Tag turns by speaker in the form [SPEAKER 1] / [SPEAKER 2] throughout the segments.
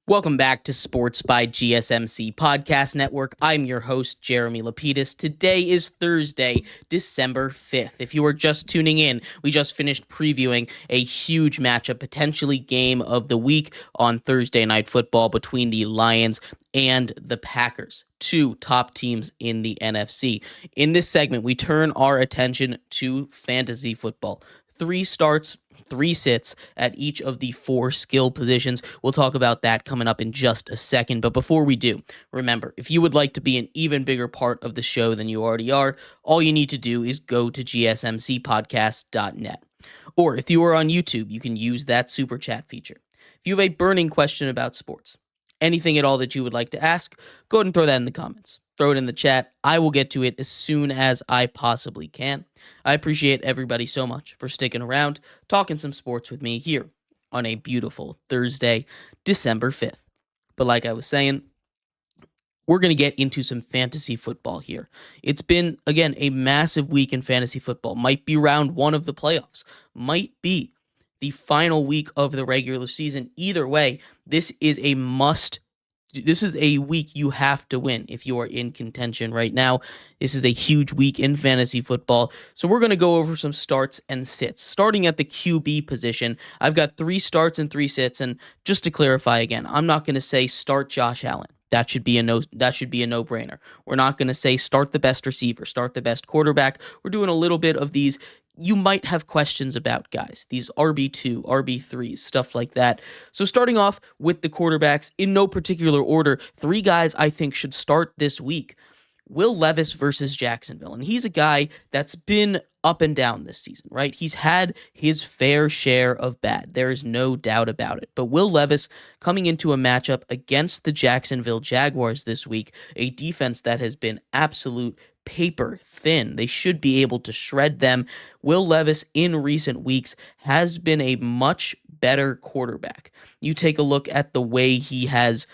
[SPEAKER 1] Welcome back to Sports by GSMC Podcast Network. I'm your host, Jeremy Lapidus. Today is Thursday, December 5th. If you are just tuning in, we just finished previewing a huge matchup, potentially game of the week on Thursday Night Football between the Lions and the Packers, two top teams in the NFC. In this segment, we turn our attention to fantasy football. 3 starts, 3 sits at each of the 4 skill positions. We'll talk about that coming up in just a second. But before we do, remember, if you would like to be an even bigger part of the show than you already are, all you need to do is go to gsmcpodcast.net. Or if you are on YouTube, you can use that super chat feature. If you have a burning question about sports, anything at all that you would like to ask, go ahead and throw that in the comments. Throw it in the chat. I will get to it as soon as I possibly can. I appreciate everybody so much for sticking around, talking some sports with me here on a beautiful Thursday, December 5th. But like I was saying, we're going to get into some fantasy football here. It's been, again, a massive week in fantasy football. Might be round 1 of the playoffs. Might be the final week of the regular season. Either way, this is a must. This is a week you have to win if you are in contention right now. This is a huge week in fantasy football. So we're going to go over some starts and sits. Starting at the QB position, I've got 3 starts and 3 sits. And just to clarify again, I'm not going to say start Josh Allen. That should be a no-brainer. We're not going to say start the best receiver, start the best quarterback. We're doing a little bit of these you might have questions about, guys. These RB2, RB3s, stuff like that. So starting off with the quarterbacks in no particular order, 3 guys I think should start this week. Will Levis versus Jacksonville. And he's a guy that's been up and down this season, right? He's had his fair share of bad. There is no doubt about it. But Will Levis coming into a matchup against the Jacksonville Jaguars this week, a defense that has been absolute paper thin. They should be able to shred them. Will Levis in recent weeks has been a much better quarterback. You take a look at the way he has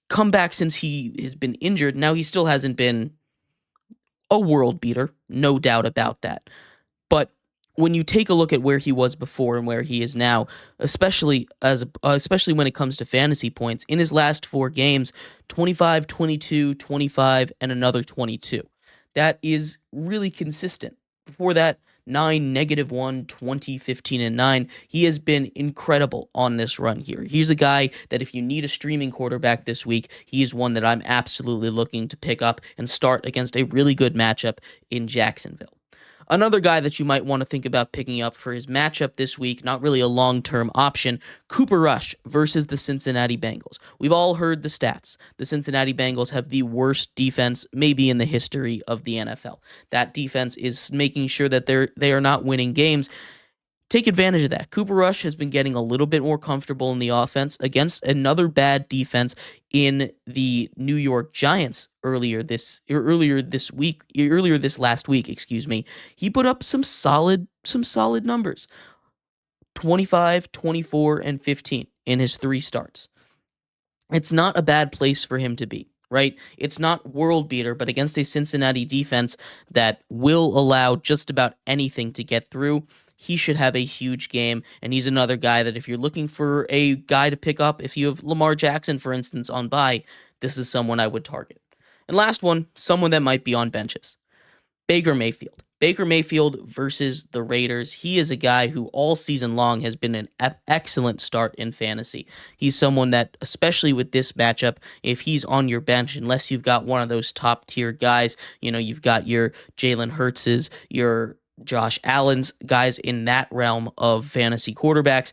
[SPEAKER 1] come back since he has been injured. Now, he still hasn't been a world beater, no doubt about that. But when you take a look at where he was before and where he is now, especially when it comes to fantasy points, in his last 4 games, 25, 22, 25, and another 22. That is really consistent. Before that, 9, -1, 20, 15, and 9. He has been incredible on this run here. He's a guy that if you need a streaming quarterback this week, he is one that I'm absolutely looking to pick up and start against a really good matchup in Jacksonville. Another guy that you might want to think about picking up for his matchup this week, not really a long-term option, Cooper Rush versus the Cincinnati Bengals. We've all heard the stats. The Cincinnati Bengals have the worst defense maybe in the history of the NFL. That defense is making sure that they are not winning games. Take advantage of that. Cooper Rush has been getting a little bit more comfortable in the offense against another bad defense in the New York Giants earlier this last week, excuse me. He put up some solid numbers. 25, 24, and 15 in his 3 starts. It's not a bad place for him to be, right? It's not world beater, but against a Cincinnati defense that will allow just about anything to get through, he should have a huge game, and he's another guy that if you're looking for a guy to pick up, if you have Lamar Jackson, for instance, on bye, this is someone I would target. And last one, someone that might be on benches. Baker Mayfield. Baker Mayfield versus the Raiders. He is a guy who all season long has been an excellent start in fantasy. He's someone that, especially with this matchup, if he's on your bench, unless you've got one of those top tier guys, you've got your Jalen Hurtses, your Josh Allen's, guys in that realm of fantasy quarterbacks,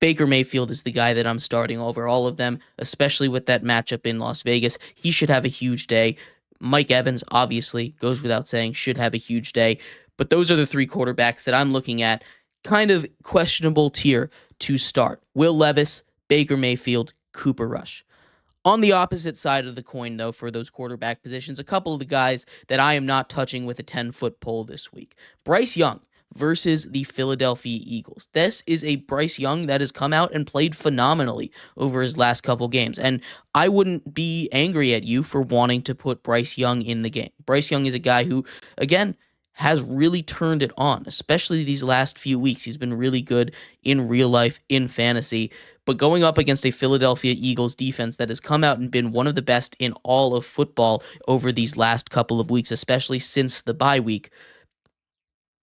[SPEAKER 1] Baker Mayfield is the guy that I'm starting over all of them, especially with that matchup in Las Vegas. He should have a huge day. Mike Evans, obviously, goes without saying, should have a huge day. But those are the 3 quarterbacks that I'm looking at, kind of questionable tier to start. Will Levis, Baker Mayfield, Cooper Rush. On the opposite side of the coin, though, for those quarterback positions, a couple of the guys that I am not touching with a 10-foot pole this week. Bryce Young versus the Philadelphia Eagles. This is a Bryce Young that has come out and played phenomenally over his last couple games, and I wouldn't be angry at you for wanting to put Bryce Young in the game. Bryce Young is a guy who, again, has really turned it on, especially these last few weeks. He's been really good in real life, in fantasy, But going up against a Philadelphia Eagles defense that has come out and been one of the best in all of football over these last couple of weeks, especially since the bye week,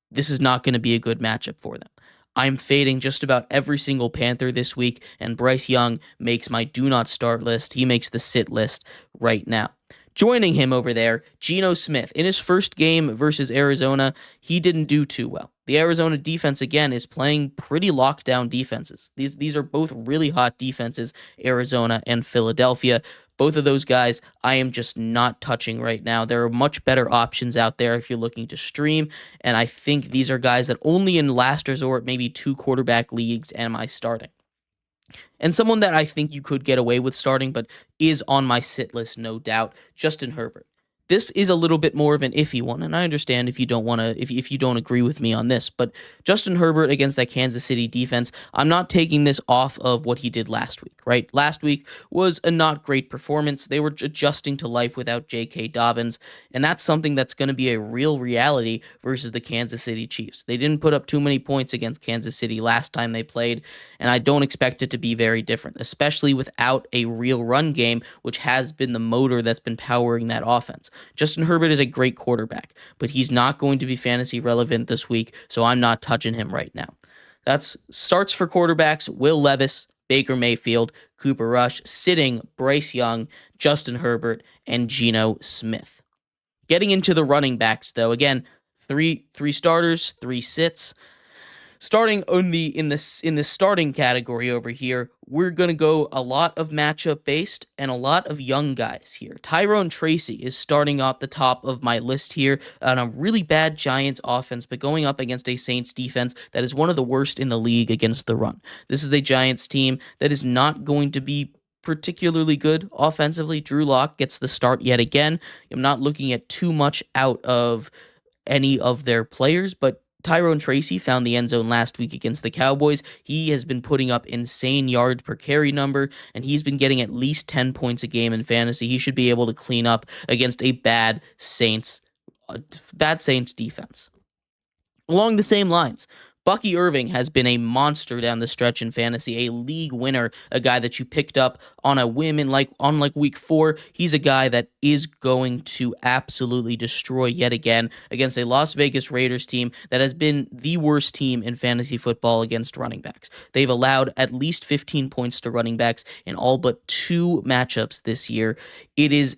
[SPEAKER 1] this is not going to be a good matchup for them. I'm fading just about every single Panther this week, and Bryce Young makes my do not start list. He makes the sit list right now. Joining him over there, Geno Smith. In his first game versus Arizona, he didn't do too well. The Arizona defense, again, is playing pretty lockdown defenses. These are both really hot defenses, Arizona and Philadelphia. Both of those guys, I am just not touching right now. There are much better options out there if you're looking to stream, and I think these are guys that only in last resort, maybe 2 quarterback leagues, am I starting. And someone that I think you could get away with starting, but is on my sit list, no doubt, Justin Herbert. This is a little bit more of an iffy one, and I understand if you don't want to, if you don't agree with me on this, but Justin Herbert against that Kansas City defense, I'm not taking this off of what he did last week, right? Last week was a not great performance. They were adjusting to life without J.K. Dobbins, and that's something that's going to be a real reality versus the Kansas City Chiefs. They didn't put up too many points against Kansas City last time they played, and I don't expect it to be very different, especially without a real run game, which has been the motor that's been powering that offense. Justin Herbert is a great quarterback, but he's not going to be fantasy relevant this week, so I'm not touching him right now. That's starts for quarterbacks: Will Levis, Baker Mayfield, Cooper Rush, sitting Bryce Young, Justin Herbert, and Geno Smith. Getting into the running backs, though, again, three starters, 3 sits. Starting in the starting category over here, we're going to go a lot of matchup based and a lot of young guys here. Tyrone Tracy is starting off the top of my list here on a really bad Giants offense, but going up against a Saints defense that is one of the worst in the league against the run. This is a Giants team that is not going to be particularly good offensively. Drew Lock gets the start yet again. I'm not looking at too much out of any of their players, but Tyrone Tracy found the end zone last week against the Cowboys. He has been putting up insane yard per carry number, and he's been getting at least 10 points a game in fantasy. He should be able to clean up against a bad Saints defense. Along the same lines, Bucky Irving has been a monster down the stretch in fantasy, a league winner, a guy that you picked up on a whim on week 4. He's a guy that is going to absolutely destroy yet again against a Las Vegas Raiders team that has been the worst team in fantasy football against running backs. They've allowed at least 15 points to running backs in all but 2 matchups this year. It is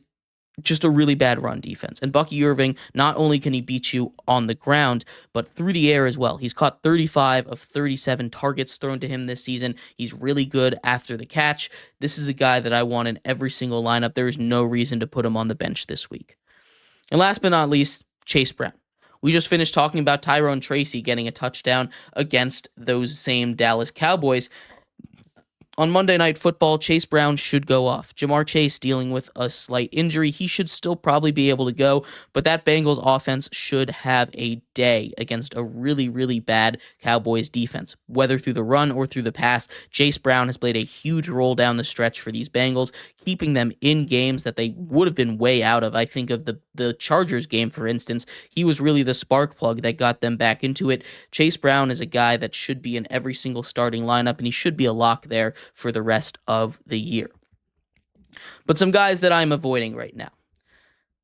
[SPEAKER 1] just a really bad run defense. And Bucky Irving, not only can he beat you on the ground, but through the air as well. He's caught 35 of 37 targets thrown to him this season. He's really good after the catch. This is a guy that I want in every single lineup. There is no reason to put him on the bench this week. And last but not least, Chase Brown. We just finished talking about Tyrone Tracy getting a touchdown against those same Dallas Cowboys. On Monday Night Football, Chase Brown should go off. Jamar Chase dealing with a slight injury. He should still probably be able to go, but that Bengals offense should have a day against a really, really bad Cowboys defense. Whether through the run or through the pass, Chase Brown has played a huge role down the stretch for these Bengals, keeping them in games that they would have been way out of. I think of the Chargers game, for instance. He was really the spark plug that got them back into it. Chase Brown is a guy that should be in every single starting lineup, and he should be a lock there for the rest of the year. But some guys that I'm avoiding right now.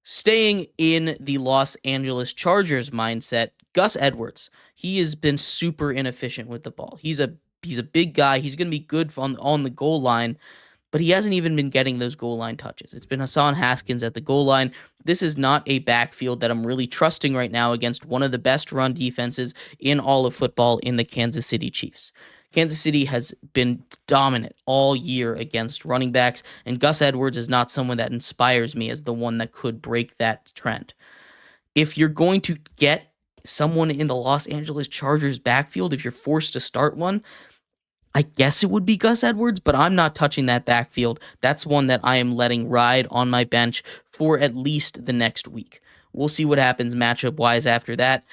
[SPEAKER 1] Staying in the Los Angeles Chargers mindset, Gus Edwards. He has been super inefficient with the ball. He's a big guy. He's going to be good on the goal line, but he hasn't even been getting those goal line touches. It's been Hassan Haskins at the goal line. This is not a backfield that I'm really trusting right now against one of the best run defenses in all of football in the Kansas City Chiefs. Kansas City has been dominant all year against running backs, and Gus Edwards is not someone that inspires me as the one that could break that trend. If you're going to get someone in the Los Angeles Chargers backfield, if you're forced to start one, I guess it would be Gus Edwards, but I'm not touching that backfield. That's one that I am letting ride on my bench for at least the next week. We'll see what happens matchup-wise after that,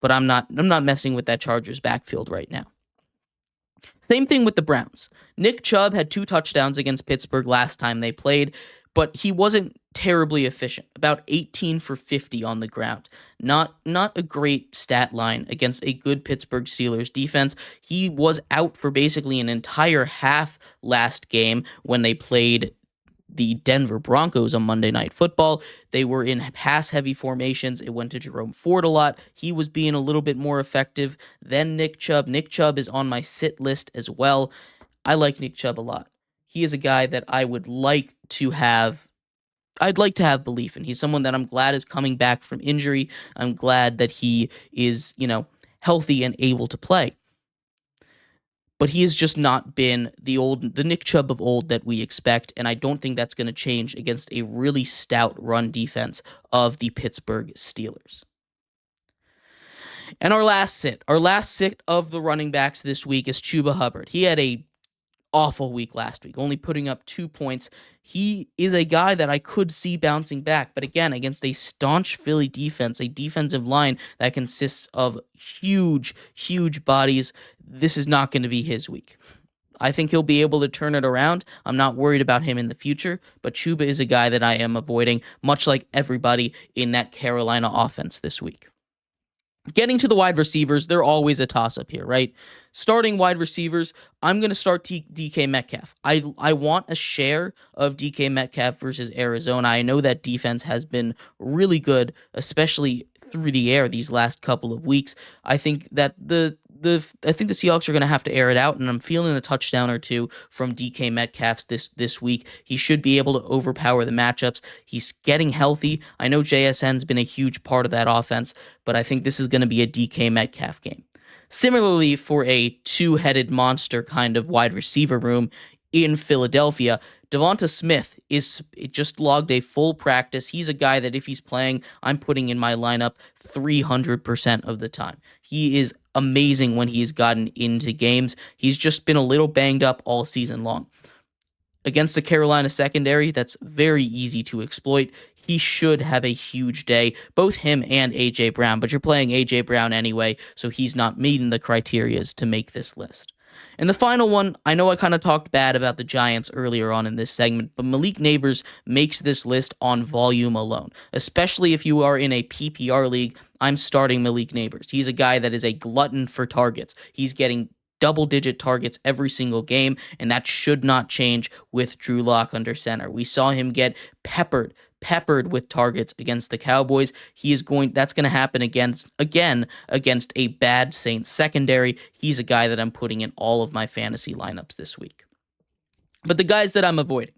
[SPEAKER 1] but I'm not messing with that Chargers backfield right now. Same thing with the Browns. Nick Chubb had 2 touchdowns against Pittsburgh last time they played, but he wasn't terribly efficient. About 18 for 50 on the ground. Not a great stat line against a good Pittsburgh Steelers defense. He was out for basically an entire half last game when they played the Denver Broncos on Monday Night Football. They were in pass-heavy formations. It went to Jerome Ford a lot. He was being a little bit more effective than Nick Chubb. Nick Chubb is on my sit list as well. I like Nick Chubb a lot. He is a guy that I'd like to have belief in. He's someone that I'm glad is coming back from injury. I'm glad that he is, healthy and able to play. But he has just not been the Nick Chubb of old that we expect, and I don't think that's going to change against a really stout run defense of the Pittsburgh Steelers. And our last sit of the running backs this week is Chuba Hubbard. He had a awful week last week, only putting up 2 points. He is a guy that I could see bouncing back, but again, against a staunch Philly defense, a defensive line that consists of huge bodies, this is not going to be his week. I think he'll be able to turn it around. I'm not worried about him in the future, but Chuba is a guy that I am avoiding, much like everybody in that Carolina offense this week. Getting to the wide receivers, they're always a toss-up here, right? Starting wide receivers, I'm going to start DK Metcalf. I want a share of DK Metcalf versus Arizona. I know that defense has been really good, especially through the air these last couple of weeks. I think that the Seahawks are going to have to air it out, and I'm feeling a touchdown or two from DK Metcalf this week. He should be able to overpower the matchups. He's getting healthy. I know JSN's been a huge part of that offense, but I think this is going to be a DK Metcalf game. Similarly, for a two-headed monster kind of wide receiver room in Philadelphia, Devonta Smith just logged a full practice. He's a guy that if he's playing, I'm putting in my lineup 300% of the time. He is amazing when he's gotten into games. He's just been a little banged up all season long. Against the Carolina secondary, that's very easy to exploit. He should have a huge day, both him and A.J. Brown, but you're playing A.J. Brown anyway, so he's not meeting the criteria to make this list. And the final one, I know I kind of talked bad about the Giants earlier on in this segment, but Malik Neighbors makes this list on volume alone. Especially if you are in a PPR league, I'm starting Malik Neighbors. He's a guy that is a glutton for targets. He's getting double-digit targets every single game, and that should not change with Drew Lock under center. We saw him get peppered with targets against the Cowboys. That's going to happen against a bad Saints secondary. He's a guy that I'm putting in all of my fantasy lineups this week. But the guys that I'm avoiding,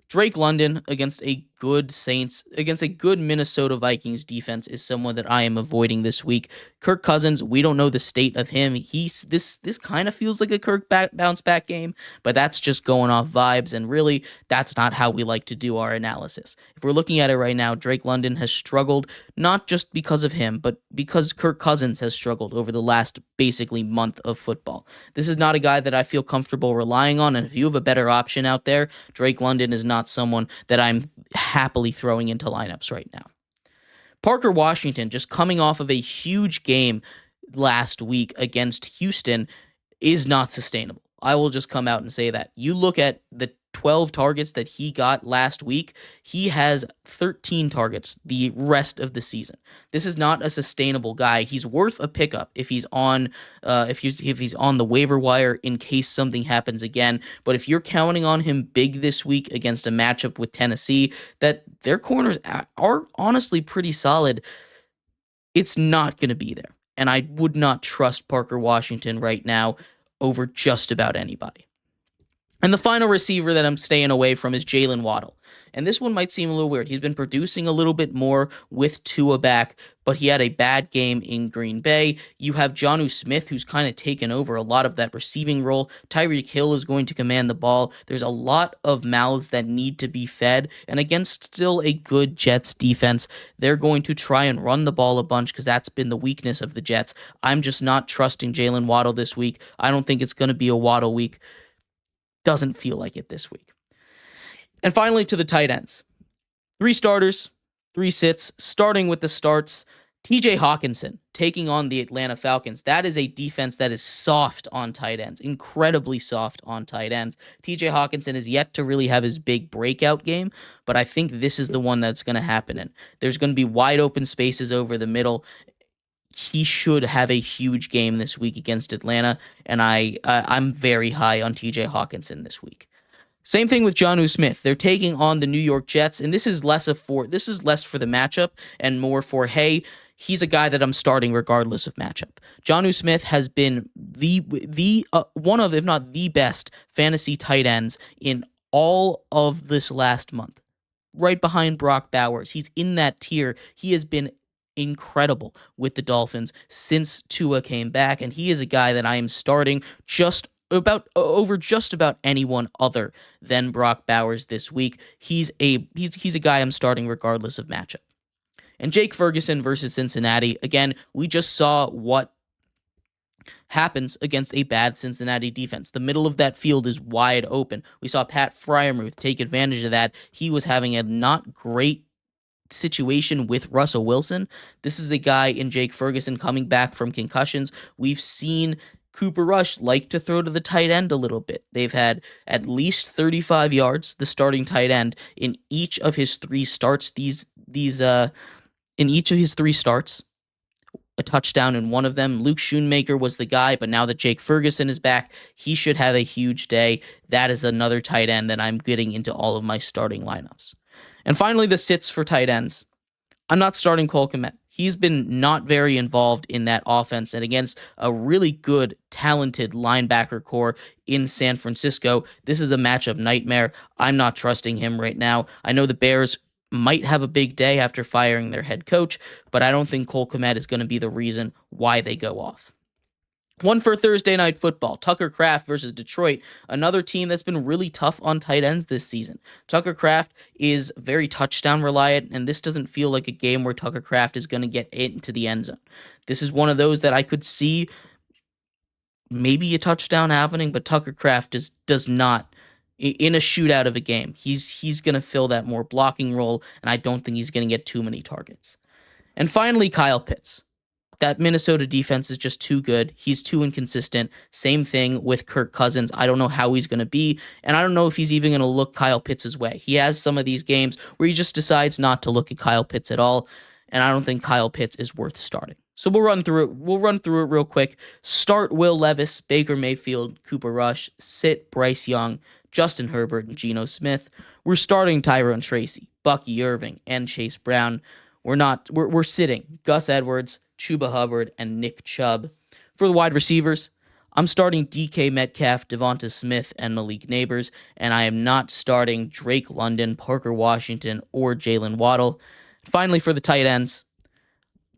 [SPEAKER 1] Drake London against a good Minnesota Vikings defense is someone that I am avoiding this week. Kirk Cousins, we don't know the state of him. This kind of feels like a Kirk bounce back game, but that's just going off vibes, and really, that's not how we like to do our analysis. If we're looking at it right now, Drake London has struggled, not just because of him, but because Kirk Cousins has struggled over the last basically month of football. This is not a guy that I feel comfortable relying on, and if you have a better option out there, Drake London is not someone that I'm happily throwing into lineups right now. Parker Washington, just coming off of a huge game last week against Houston, is not sustainable. I will just come out and say that. You look at the 12 targets that he got last week, he has 13 targets the rest of the season. This is not a sustainable guy. He's worth a pickup if he's on if he's on the waiver wire in case something happens again. But if you're counting on him big this week against a matchup with Tennessee, that their corners are honestly pretty solid, it's not going to be there. And I would not trust Parker Washington right now over just about anybody. And the final receiver that I'm staying away from is Jalen Waddle. And this one might seem a little weird. He's been producing a little bit more with Tua back, but he had a bad game in Green Bay. You have Jonnu Smith, who's kind of taken over a lot of that receiving role. Tyreek Hill is going to command the ball. There's a lot of mouths that need to be fed. And against still a good Jets defense, they're going to try and run the ball a bunch because that's been the weakness of the Jets. I'm just not trusting Jalen Waddle this week. I don't think it's going to be a Waddle week. Doesn't feel like it this week. And finally, to the tight ends. 3 starters, 3 sits, starting with the starts. TJ Hawkinson taking on the Atlanta Falcons. That is a defense that is soft on tight ends, incredibly soft on tight ends. TJ Hawkinson is yet to really have his big breakout game, but I think this is the one that's going to happen in. There's going to be wide open spaces over the middle. He should have a huge game this week against Atlanta, and I'm very high on TJ Hawkinson this week. Same thing with Jonnu Smith. They're taking on the New York Jets, and this is less for the matchup and more for, hey, he's a guy that I'm starting regardless of matchup. Jonnu Smith has been the one of, if not the best, fantasy tight ends in all of this last month. Right behind Brock Bowers. He's in that tier. He has been incredible with the Dolphins since Tua came back, and he is a guy that I am starting over just about anyone other than Brock Bowers this week. He's a guy I'm starting regardless of matchup. And Jake Ferguson versus Cincinnati. Again, we just saw what happens against a bad Cincinnati defense. The middle of that field is wide open. We saw Pat Freiermuth take advantage of that. He was having a not great situation with Russell Wilson. This is a guy in Jake Ferguson coming back from concussions. We've seen Cooper Rush like to throw to the tight end a little bit. They've had at least 35 yards, the starting tight end, in each of his three starts. In each of his three starts, a touchdown in one of them. Luke Schoonmaker was the guy, but now that Jake Ferguson is back, he should have a huge day. That is another tight end that I'm getting into all of my starting lineups. And finally, the sits for tight ends. I'm not starting Cole Kmet. He's been not very involved in that offense, and against a really good, talented linebacker core in San Francisco, this is a matchup nightmare. I'm not trusting him right now. I know the Bears might have a big day after firing their head coach, but I don't think Cole Kmet is going to be the reason why they go off. One for Thursday Night Football, Tucker Kraft versus Detroit, another team that's been really tough on tight ends this season. Tucker Kraft is very touchdown reliant, and this doesn't feel like a game where Tucker Kraft is going to get into the end zone. This is one of those that I could see maybe a touchdown happening, but Tucker Kraft does not in a shootout of a game. He's going to fill that more blocking role, and I don't think he's going to get too many targets. And finally, Kyle Pitts. That Minnesota defense is just too good. He's too inconsistent. Same thing with Kirk Cousins. I don't know how he's going to be, and I don't know if he's even going to look Kyle Pitts' way. He has some of these games where he just decides not to look at Kyle Pitts at all, and I don't think Kyle Pitts is worth starting. So we'll run through it. We'll run through it real quick. Start Will Levis, Baker Mayfield, Cooper Rush. Sit Bryce Young, Justin Herbert, and Geno Smith. We're starting Tyrone Tracy, Bucky Irving, and Chase Brown. We're sitting Gus Edwards, Chuba Hubbard, and Nick Chubb. For the wide receivers, I'm starting DK Metcalf, Devonta Smith, and Malik Neighbors, and I am not starting Drake London, Parker Washington, or Jalen Waddle. Finally, for the tight ends,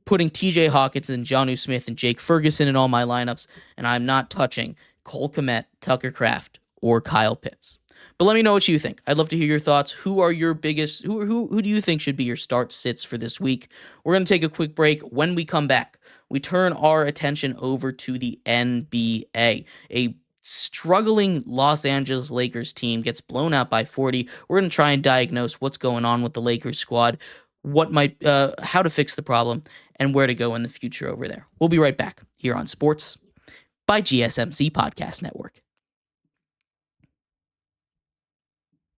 [SPEAKER 1] putting TJ Hawkinson, Jonnu Smith, and Jake Ferguson in all my lineups, and I'm not touching Cole Kmet, Tucker Kraft, or Kyle Pitts. But let me know what you think. I'd love to hear your thoughts. Who are your biggest, who do you think should be your start sits for this week? We're going to take a quick break. When we come back, we turn our attention over to the NBA. A struggling Los Angeles Lakers team gets blown out by 40. We're going to try and diagnose what's going on with the Lakers squad, how to fix the problem, and where to go in the future over there. We'll be right back here on Sports by GSMC Podcast Network.